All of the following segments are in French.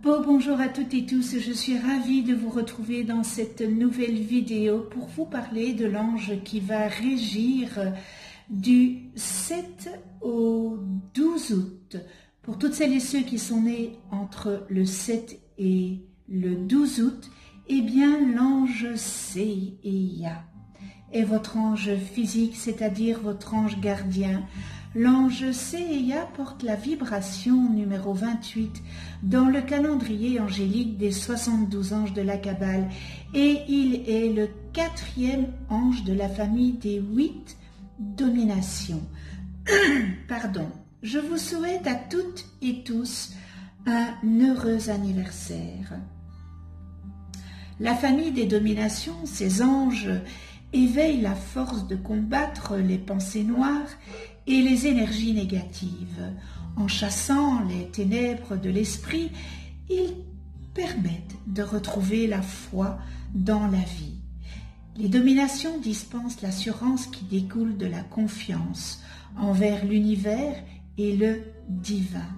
Bonjour à toutes et tous, je suis ravie de vous retrouver dans cette nouvelle vidéo pour vous parler de l'ange qui va régir du 7 au 12 août. Pour toutes celles et ceux qui sont nés entre le 7 et le 12 août, eh bien l'ange Seiya est votre ange physique, c'est-à-dire votre ange gardien. L'ange Seiya porte la vibration numéro 28 dans le calendrier angélique des 72 anges de la Kabbale et il est le 4e ange de la famille des 8 dominations. Pardon. Je vous souhaite à toutes et tous un heureux anniversaire. La famille des dominations, ces anges, éveillent la force de combattre les pensées noires et les énergies négatives. En chassant les ténèbres de l'esprit, ils permettent de retrouver la foi dans la vie. Les dominations dispensent l'assurance qui découle de la confiance envers l'univers et le divin.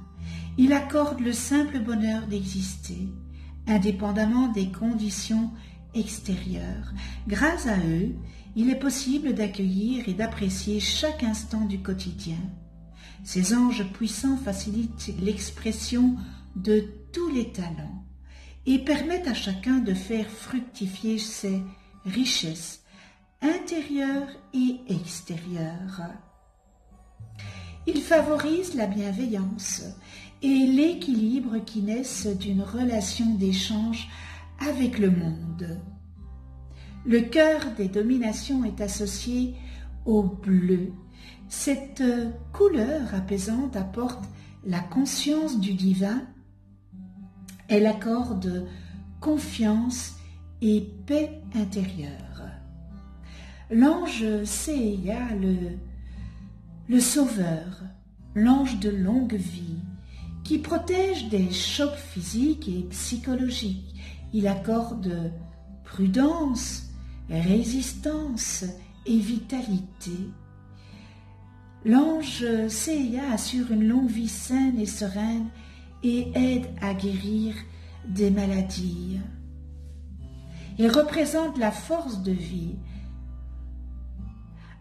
Ils accordent le simple bonheur d'exister, indépendamment des conditions extérieures. Grâce à eux, il est possible d'accueillir et d'apprécier chaque instant du quotidien. Ces anges puissants facilitent l'expression de tous les talents et permettent à chacun de faire fructifier ses richesses intérieures et extérieures. Ils favorisent la bienveillance et l'équilibre qui naissent d'une relation d'échange avec le monde. Le cœur des dominations est associé au bleu. Cette couleur apaisante apporte la conscience du divin. Elle accorde confiance et paix intérieure. L'ange Seiya, le sauveur, l'ange de longue vie, qui protège des chocs physiques et psychologiques. Il accorde prudence, résistance et vitalité. L'ange Seiya assure une longue vie saine et sereine et aide à guérir des maladies. Il représente la force de vie,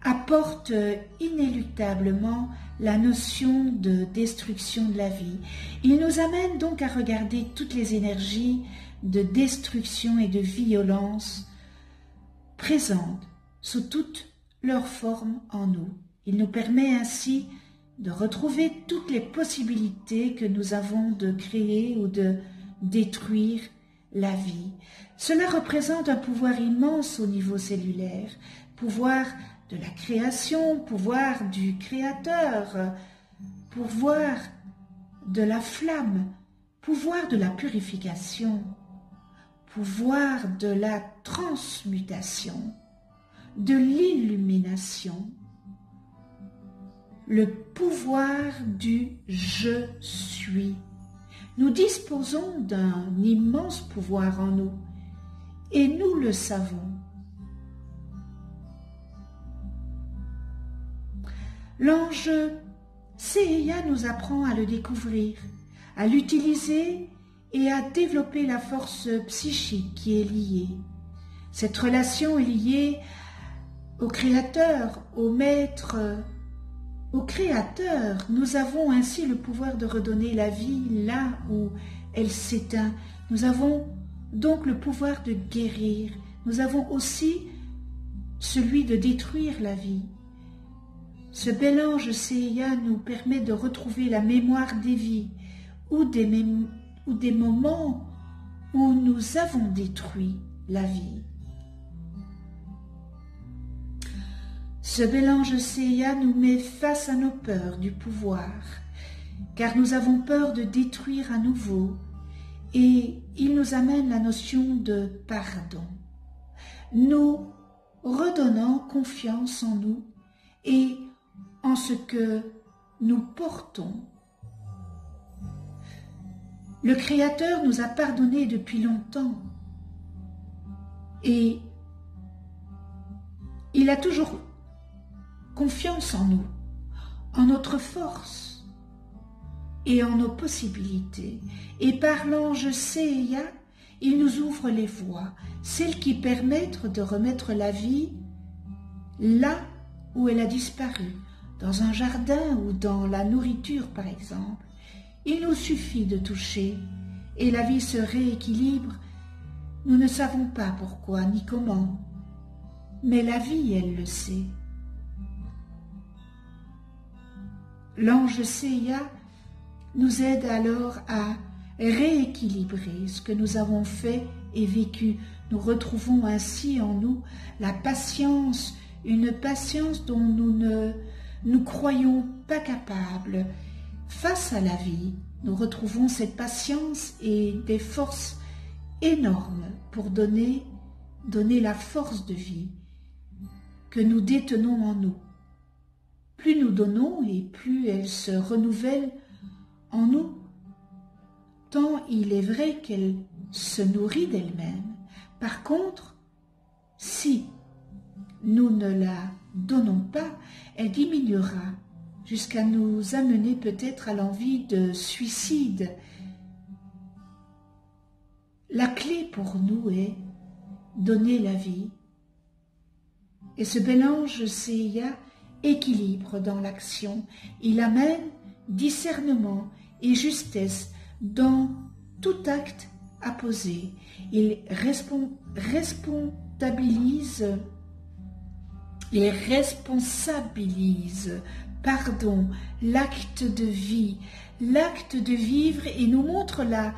apporte inéluctablement la notion de destruction de la vie. Il nous amène donc à regarder toutes les énergies de destruction et de violence présentes sous toutes leurs formes en nous. Il nous permet ainsi de retrouver toutes les possibilités que nous avons de créer ou de détruire la vie. Cela représente un pouvoir immense au niveau cellulaire, pouvoir de la création, pouvoir du créateur, pouvoir de la flamme, pouvoir de la purification, pouvoir de la transmutation, de l'illumination, le pouvoir du « je suis ». Nous disposons d'un immense pouvoir en nous et nous le savons. L'ange Seiya nous apprend à le découvrir, à l'utiliser et à développer la force psychique qui est liée. Cette relation est liée au Créateur, au Maître, au Créateur. Nous avons ainsi le pouvoir de redonner la vie là où elle s'éteint. Nous avons donc le pouvoir de guérir. Nous avons aussi celui de détruire la vie. Ce bel ange Seiya nous permet de retrouver la mémoire des vies ou des moments où nous avons détruit la vie. Ce bel ange Seiya nous met face à nos peurs du pouvoir, car nous avons peur de détruire à nouveau, et il nous amène la notion de pardon, nous redonnant confiance en nous et en ce que nous portons. Le Créateur nous a pardonné depuis longtemps et il a toujours confiance en nous, en notre force et en nos possibilités. Et par l'ange Seiya, il nous ouvre les voies, celles qui permettent de remettre la vie là où elle a disparu, dans un jardin ou dans la nourriture par exemple. Il nous suffit de toucher et la vie se rééquilibre. Nous ne savons pas pourquoi ni comment, mais la vie, elle le sait. L'ange Seiya nous aide alors à rééquilibrer ce que nous avons fait et vécu. Nous retrouvons ainsi en nous la patience, une patience dont nous ne nous croyons pas capables. Face à la vie, nous retrouvons cette patience et des forces énormes pour donner la force de vie que nous détenons en nous. Plus nous donnons et plus elle se renouvelle en nous, tant il est vrai qu'elle se nourrit d'elle-même. Par contre, si nous ne la donnons pas, elle diminuera jusqu'à nous amener peut-être à l'envie de suicide. La clé pour nous est donner la vie. Et ce bel ange Seiya équilibre dans l'action. Il amène discernement et justesse dans tout acte à poser. Il responsabilise l'acte de vie, l'acte de vivre, et nous montre la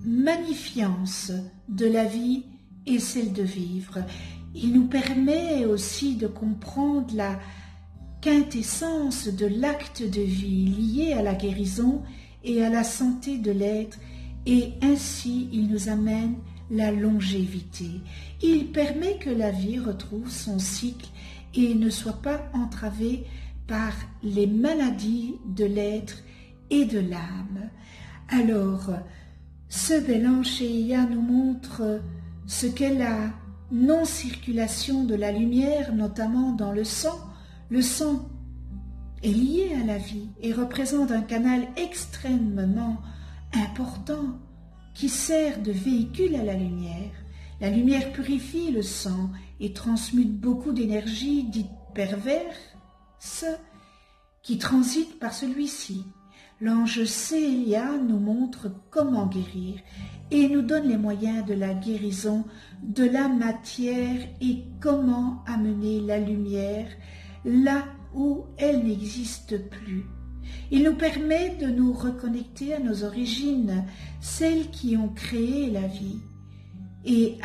magnifience de la vie et celle de vivre. Il nous permet aussi de comprendre la quintessence de l'acte de vie lié à la guérison et à la santé de l'être, et ainsi il nous amène la longévité. Il permet que la vie retrouve son cycle et ne soit pas entravée par les maladies de l'être et de l'âme. Alors, ce bel ange Seiya nous montre ce qu'est la non-circulation de la lumière, notamment dans le sang. Le sang est lié à la vie et représente un canal extrêmement important qui sert de véhicule à la lumière. La lumière purifie le sang et transmute beaucoup d'énergie dite perverse qui transite par celui-ci. L'ange Seiya nous montre comment guérir et nous donne les moyens de la guérison de la matière et comment amener la lumière là où elle n'existe plus. Il nous permet de nous reconnecter à nos origines, celles qui ont créé la vie, et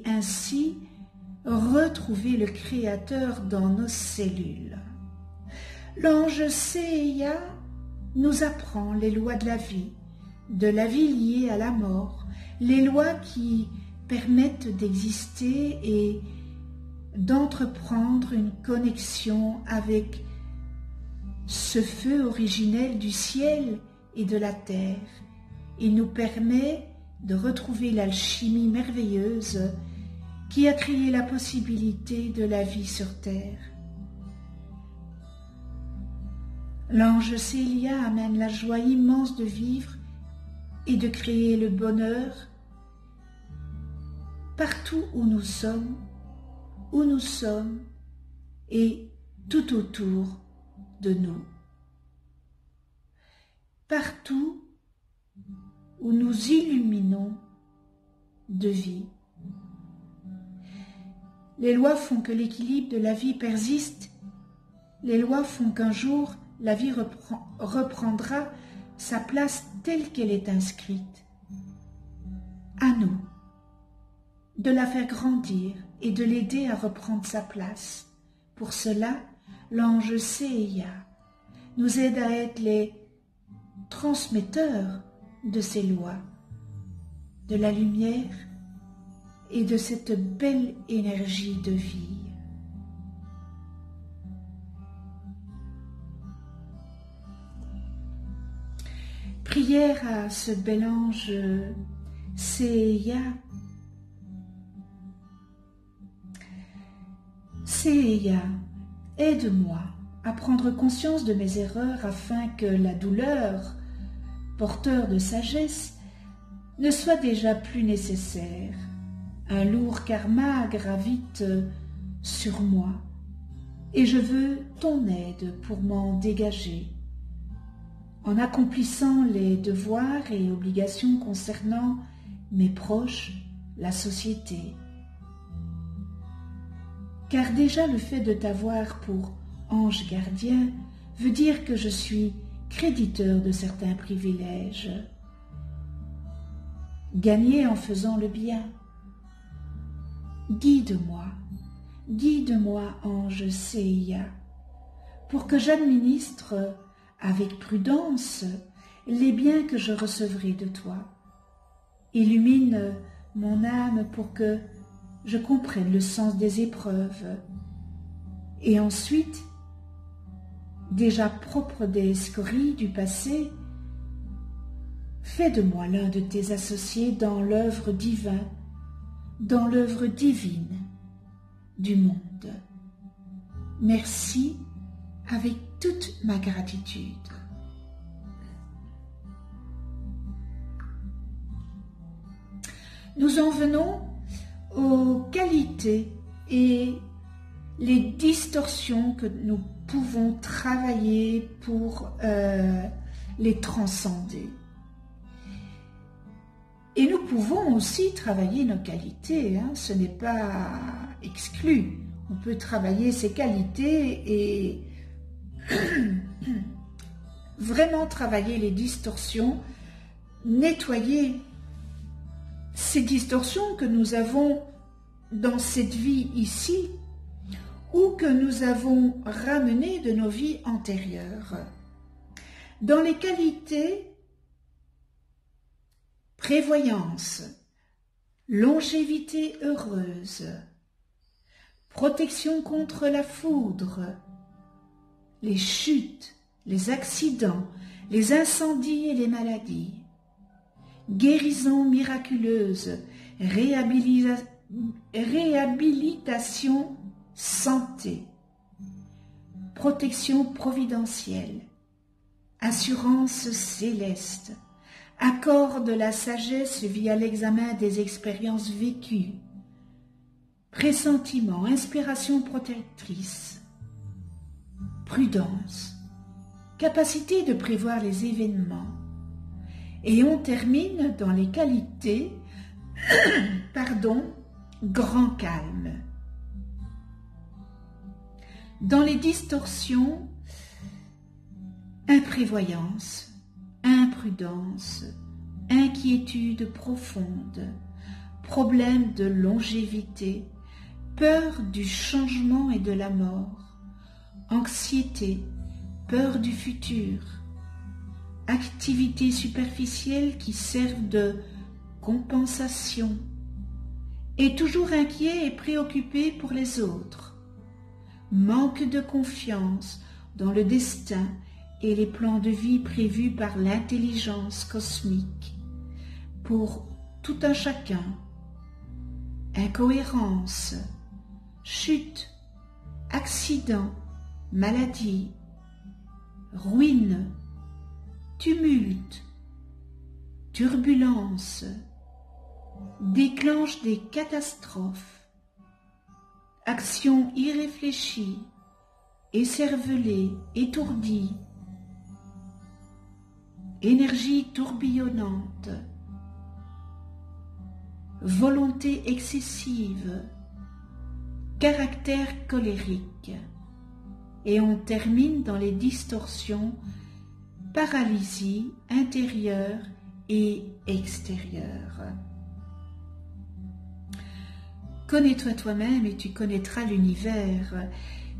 ainsi retrouver le Créateur dans nos cellules. L'ange Seiya nous apprend les lois de la vie liée à la mort, les lois qui permettent d'exister et d'entreprendre une connexion avec ce feu originel du ciel et de la terre. Il nous permet de retrouver l'alchimie merveilleuse qui a créé la possibilité de la vie sur terre. L'ange Seiya amène la joie immense de vivre et de créer le bonheur partout où nous sommes et tout autour de nous. Partout où nous illuminons de vie. Les lois font que l'équilibre de la vie persiste. Les lois font qu'un jour, la vie reprendra sa place telle qu'elle est inscrite. À nous de la faire grandir et de l'aider à reprendre sa place. Pour cela, l'ange Seiya nous aide à être les transmetteurs de ces lois, de la lumière et de cette belle énergie de vie. Prière à ce bel ange Seiya. Seiya, aide-moi à prendre conscience de mes erreurs afin que la douleur porteur de sagesse, ne soit déjà plus nécessaire. Un lourd karma gravite sur moi et je veux ton aide pour m'en dégager. En accomplissant les devoirs et obligations concernant mes proches, la société. Car déjà le fait de t'avoir pour ange gardien veut dire que je suis créditeur de certains privilèges, gagnés en faisant le bien. Guide-moi, guide-moi, ange Seiya, pour que j'administre avec prudence les biens que je recevrai de toi. Illumine mon âme pour que je comprenne le sens des épreuves. Et ensuite, déjà propre des scories du passé, fais de moi l'un de tes associés dans l'œuvre divine, dans l'œuvre divine du monde. Merci avec toute ma gratitude. Nous en venons aux qualités et les distorsions que nous pouvons travailler pour les transcender. Et nous pouvons aussi travailler nos qualités, hein, ce n'est pas exclu. On peut travailler ses qualités et vraiment travailler les distorsions, nettoyer ces distorsions que nous avons dans cette vie ici ou que nous avons ramenées de nos vies antérieures. Dans les qualités, prévoyance, longévité heureuse, protection contre la foudre, les chutes, les accidents, les incendies et les maladies, guérison miraculeuse, réhabilitation, santé, protection providentielle, assurance céleste, accord de la sagesse via l'examen des expériences vécues, pressentiment, inspiration protectrice, prudence, capacité de prévoir les événements. Et on termine dans les qualités, grand calme. Dans les distorsions, imprévoyance, imprudence, inquiétude profonde, problème de longévité, peur du changement et de la mort, anxiété, peur du futur, activités superficielles qui servent de compensation, et toujours inquiet et préoccupé pour les autres, manque de confiance dans le destin et les plans de vie prévus par l'intelligence cosmique pour tout un chacun, incohérence, chute, accident, maladie, ruine, tumulte, turbulence, déclenche des catastrophes, action irréfléchie, écervelée, étourdie, énergie tourbillonnante, volonté excessive, caractère colérique. Et on termine dans les distorsions, paralysie intérieure et extérieure. Connais-toi toi-même et tu connaîtras l'univers.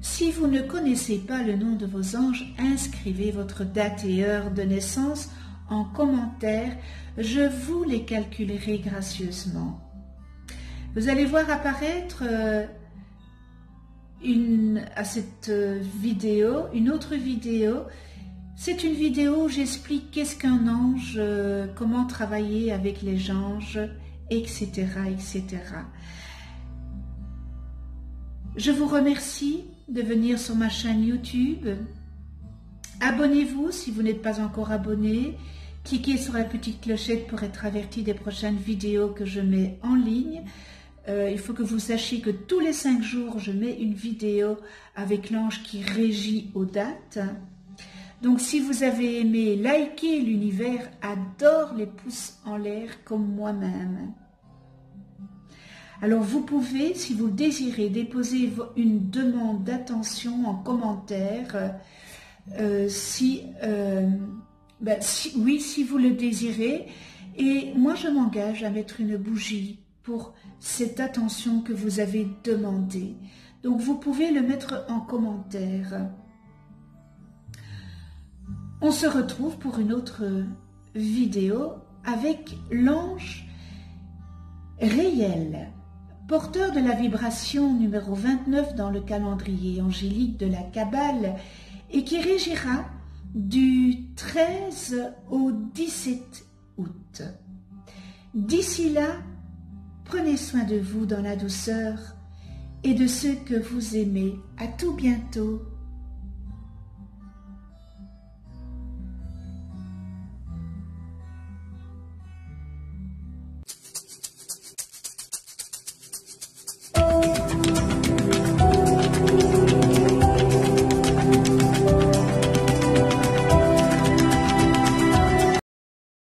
Si vous ne connaissez pas le nom de vos anges, inscrivez votre date et heure de naissance en commentaire. Je vous les calculerai gracieusement. Vous allez voir apparaître à cette vidéo, une autre vidéo. C'est une vidéo où j'explique qu'est-ce qu'un ange, comment travailler avec les anges, etc., etc. Je vous remercie de venir sur ma chaîne YouTube. Abonnez-vous si vous n'êtes pas encore abonné. cliquez sur la petite clochette pour être averti des prochaines vidéos que je mets en ligne. Il faut que vous sachiez que tous les 5 jours, je mets une vidéo avec l'ange qui régit aux dates. Donc, si vous avez aimé, likez, l'univers adore les pouces en l'air comme moi-même. Alors, vous pouvez, si vous le désirez, déposer une demande d'attention en commentaire. Si vous le désirez. Et moi, je m'engage à mettre une bougie pour cette attention que vous avez demandée. Donc, vous pouvez le mettre en commentaire. On se retrouve pour une autre vidéo avec l'ange Réel, porteur de la vibration numéro 29 dans le calendrier angélique de la Kabbale et qui régira du 13 au 17 août. D'ici là, prenez soin de vous dans la douceur et de ceux que vous aimez. À tout bientôt.